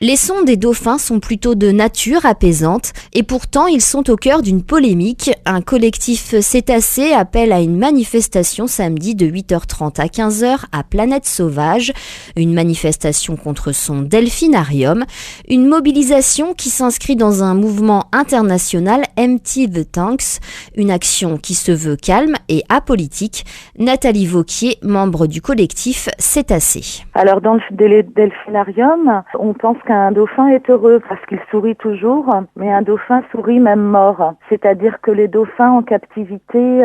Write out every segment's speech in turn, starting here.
Les sons des dauphins sont plutôt de nature apaisante et pourtant ils sont au cœur d'une polémique. Un collectif cétacé appelle à une manifestation samedi de 8h30 à 15h à Planète Sauvage, une manifestation contre son delphinarium, une mobilisation qui s'inscrit dans un mouvement international Empty the Tanks, une action qui se veut calme et apolitique. Nathalie Vauquier, membre du collectif Cétacé. Alors dans le delphinarium, on pense qu'un dauphin est heureux parce qu'il sourit toujours, mais un dauphin sourit même mort. C'est-à-dire que les dauphins en captivité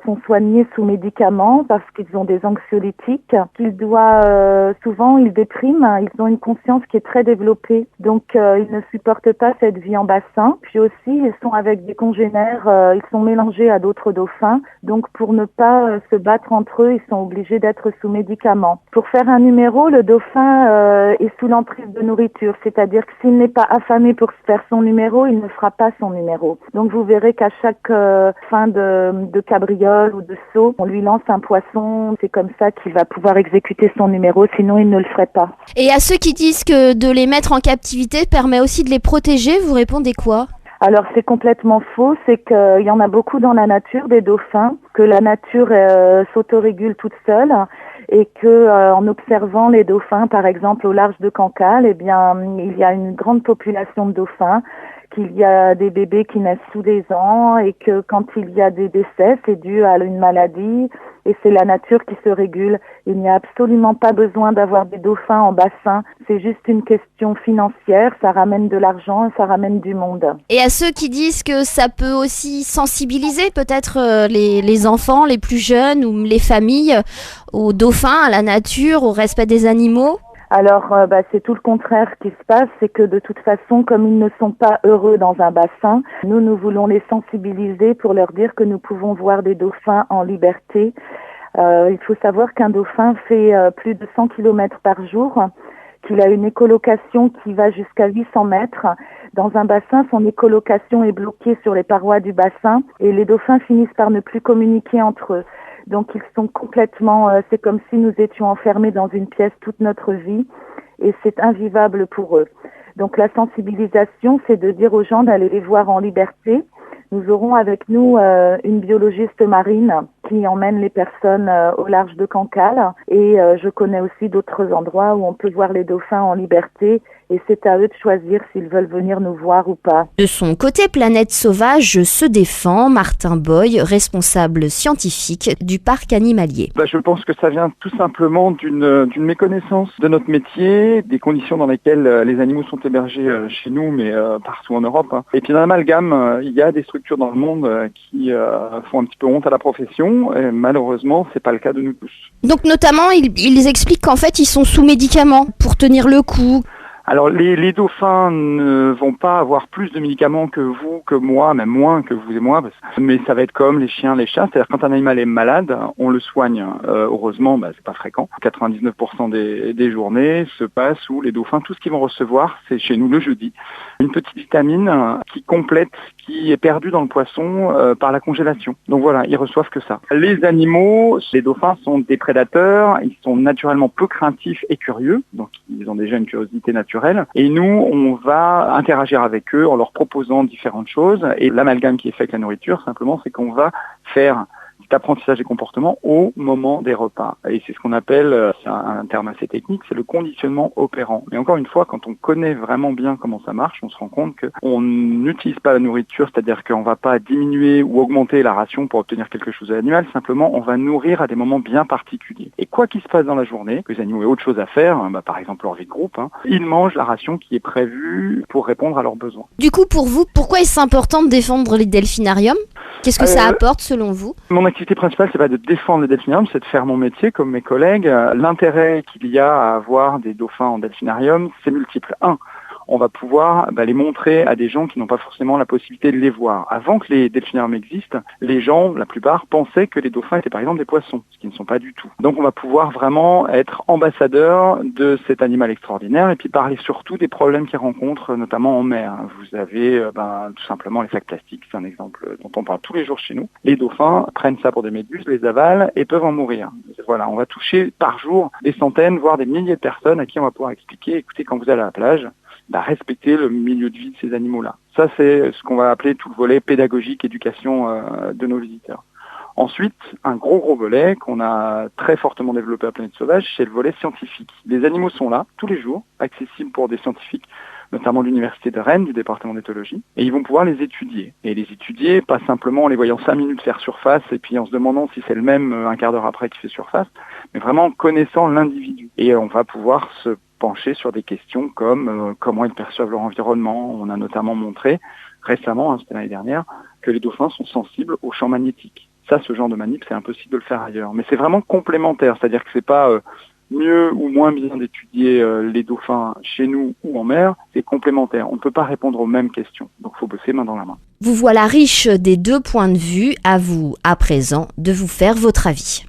sont soignés sous médicaments parce qu'ils ont des anxiolytiques, souvent ils dépriment, ils ont une conscience qui est très développée, donc ils ne supportent pas cette vie en bassin. Puis aussi ils sont avec des congénères, ils sont mélangés à d'autres dauphins, donc pour ne pas se battre entre eux, ils sont obligés d'être sous médicaments. Pour faire un numéro, le dauphin est sous l'emprise de nourriture, c'est-à-dire que s'il n'est pas affamé pour faire son numéro, il ne fera pas son numéro. Donc vous verrez qu'à chaque fin de cabriole ou de saut, on lui lance un poisson, c'est comme ça qu'il va pouvoir exécuter son numéro, sinon il ne le ferait pas. Et à ceux qui disent que de les mettre en captivité permet aussi de les protéger, vous répondez quoi ? Alors c'est complètement faux, c'est qu'il y en a beaucoup dans la nature, des dauphins, que la nature s'autorégule toute seule et que en observant les dauphins, par exemple au large de Cancale, eh bien il y a une grande population de dauphins, qu'il y a des bébés qui naissent tous les ans et que quand il y a des décès, c'est dû à une maladie et c'est la nature qui se régule. Il n'y a absolument pas besoin d'avoir des dauphins en bassin, c'est juste une question financière, ça ramène de l'argent, ça ramène du monde. Et à ceux qui disent que ça peut aussi sensibiliser peut-être les enfants, les plus jeunes ou les familles aux dauphins, à la nature, au respect des animaux ? Alors, c'est tout le contraire qui se passe, c'est que de toute façon, comme ils ne sont pas heureux dans un bassin, nous voulons les sensibiliser pour leur dire que nous pouvons voir des dauphins en liberté. Il faut savoir qu'un dauphin fait plus de 100 km par jour, qu'il a une écholocation qui va jusqu'à 800 mètres. Dans un bassin, son écholocation est bloquée sur les parois du bassin et les dauphins finissent par ne plus communiquer entre eux. Donc ils sont complètement, c'est comme si nous étions enfermés dans une pièce toute notre vie et c'est invivable pour eux. Donc la sensibilisation, c'est de dire aux gens d'aller les voir en liberté. Nous aurons avec nous une biologiste marine qui emmène les personnes au large de Cancale et je connais aussi d'autres endroits où on peut voir les dauphins en liberté et c'est à eux de choisir s'ils veulent venir nous voir ou pas. De son côté, Planète Sauvage se défend. Martin Boy, responsable scientifique du parc animalier. Je pense que ça vient tout simplement d'une méconnaissance de notre métier, des conditions dans lesquelles les animaux sont hébergés chez nous, mais partout en Europe. Et puis dans l'amalgame, il y a des structures dans le monde qui font un petit peu honte à la profession. Et malheureusement, c'est pas le cas de nous tous. Donc notamment, ils expliquent qu'en fait, ils sont sous médicaments pour tenir le coup. Alors les dauphins ne vont pas avoir plus de médicaments que vous, que moi, même moins que vous et moi, mais ça va être comme les chiens, les chats, c'est-à-dire quand un animal est malade, on le soigne. Heureusement, c'est pas fréquent. 99% des journées se passent où les dauphins, tout ce qu'ils vont recevoir, c'est chez nous le jeudi, une petite vitamine qui est perdue dans le poisson par la congélation. Donc voilà, ils reçoivent que ça. Les animaux, les dauphins sont des prédateurs, ils sont naturellement peu craintifs et curieux, donc ils ont déjà une curiosité naturelle. Et nous, on va interagir avec eux en leur proposant différentes choses. Et l'amalgame qui est fait avec la nourriture, simplement, c'est qu'on va faire cet apprentissage des comportements au moment des repas. Et c'est ce qu'on appelle, c'est un terme assez technique, c'est le conditionnement opérant. Mais encore une fois, quand on connaît vraiment bien comment ça marche, on se rend compte qu'on n'utilise pas la nourriture, c'est-à-dire qu'on ne va pas diminuer ou augmenter la ration pour obtenir quelque chose de l'animal, simplement on va nourrir à des moments bien particuliers. Et quoi qu'il se passe dans la journée, que les animaux aient autre chose à faire, par exemple leur vie de groupe, ils mangent la ration qui est prévue pour répondre à leurs besoins. Du coup, pour vous, pourquoi est-ce important de défendre les delphinariums ? Qu'est-ce que ça apporte selon vous ? Mon activité principale, c'est pas de défendre les delphinariums, c'est de faire mon métier comme mes collègues. L'intérêt qu'il y a à avoir des dauphins en delphinarium, c'est multiple. On va pouvoir les montrer à des gens qui n'ont pas forcément la possibilité de les voir. Avant que les delphinariums existent, les gens, la plupart, pensaient que les dauphins étaient par exemple des poissons, ce qui ne sont pas du tout. Donc on va pouvoir vraiment être ambassadeur de cet animal extraordinaire et puis parler surtout des problèmes qu'ils rencontrent, notamment en mer. Vous avez tout simplement les sacs plastiques, c'est un exemple dont on parle tous les jours chez nous. Les dauphins prennent ça pour des méduses, les avalent et peuvent en mourir. Voilà, on va toucher par jour des centaines, voire des milliers de personnes à qui on va pouvoir expliquer, écoutez, quand vous allez à la plage, respecter le milieu de vie de ces animaux-là. Ça, c'est ce qu'on va appeler tout le volet pédagogique, éducation de nos visiteurs. Ensuite, un gros volet qu'on a très fortement développé à Planète Sauvage, c'est le volet scientifique. Les animaux sont là tous les jours, accessibles pour des scientifiques, notamment de l'Université de Rennes, du département d'éthologie, et ils vont pouvoir les étudier. Et les étudier, pas simplement en les voyant 5 minutes faire surface et puis en se demandant si c'est le même un quart d'heure après qui fait surface, mais vraiment en connaissant l'individu. Et on va pouvoir se pencher sur des questions comme comment ils perçoivent leur environnement. On a notamment montré récemment, c'était l'année dernière, que les dauphins sont sensibles aux champs magnétiques. Ça, ce genre de manip, c'est impossible de le faire ailleurs. Mais c'est vraiment complémentaire, c'est-à-dire que c'est pas mieux ou moins bien d'étudier les dauphins chez nous ou en mer, c'est complémentaire. On ne peut pas répondre aux mêmes questions. Donc il faut bosser main dans la main. Vous voilà riche des deux points de vue. À vous, à présent, de vous faire votre avis.